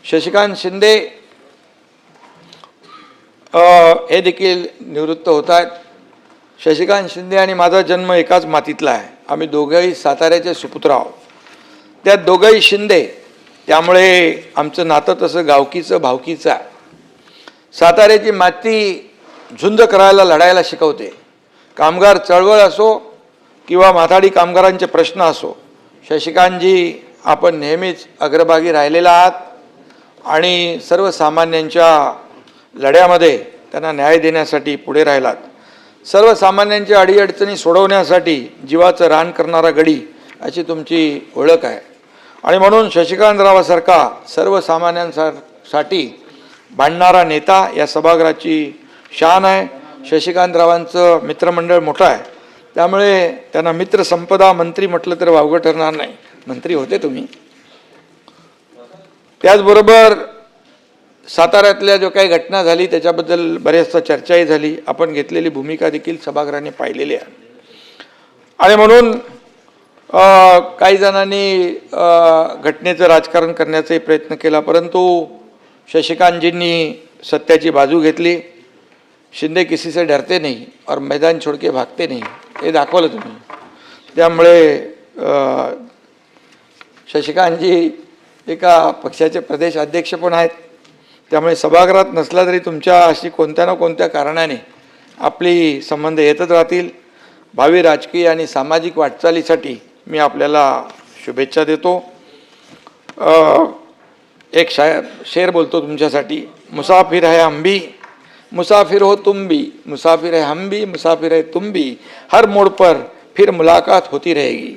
शशिकांत शिंदे हे देखील निवृत्त होत आहेत। शशिकांत शिंदे आणि माझा जन्म एकाच मातीतला आहे। आम्ही दोघेही साताऱ्याचे सुपुत्र आहोत। त्या दोघेही शिंदे, त्यामुळे आमचं नातं तसं गावकीचं भावकीचं आहे। साताऱ्याची माती झुंज करायला लढायला शिकवते। कामगार चळवळ असो किंवा माथाडी कामगारांचे प्रश्न असो, शशिकांतजी आपण नेहमीच अग्रभागी राहिलेला आहात आणि सर्वसामान्यांच्या लढ्यामध्ये त्यांना न्याय देण्यासाठी पुढे राहिलात। सर्वसामान्यांच्या अडीअडचणी सोडवण्यासाठी जीवाचं रान करणारा गडी अशी तुमची ओळख आहे आणि म्हणून शशिकांतरावासारखा सर्वसामान्यांसाठी भांडणारा नेता या सभागृहाची शान आहे। शशिकांतरावांचं मित्रमंडळ मोठं आहे, त्यामुळे त्यांना मित्र संपदा मंत्री म्हटलं तर वावगं ठरणार नाही। मंत्री होते तुम्ही। त्याचबरोबर साताऱ्यातल्या जो काही घटना झाली त्याच्याबद्दल बऱ्याचदा चर्चाही झाली। आपण घेतलेली भूमिका देखील सभागृहाने पाहिलेली आहे आणि म्हणून काही जणांनी घटनेचं राजकारण करण्याचाही प्रयत्न केला, परंतु शशिकांतजींनी सत्याची बाजू घेतली। शिंदे किसी से डरते नहीं और मैदान छोड़ के भागते नहीं, हे दाखवलं तुम्ही। त्यामुळे शशिकांतजी एका पक्षाचे प्रदेश अध्यक्ष पण आहेत, त्यामुळे सभागृहात नसला तरी तुमच्या अशी कोणत्या ना कोणत्या कारणाने आपली संबंध येतच राहतील। भावी राजकीय आणि सामाजिक वाटचालीसाठी मी आपल्याला शुभेच्छा देतो। एक शेर बोलतो तुमच्यासाठी। मुसाफिर है हम भी, मुसाफिर हो तुम भी, मुसाफिर है हम भी, मुसाफिर है तुम भी, हर मोड़ पर फिर मुलाकात होती रहेगी।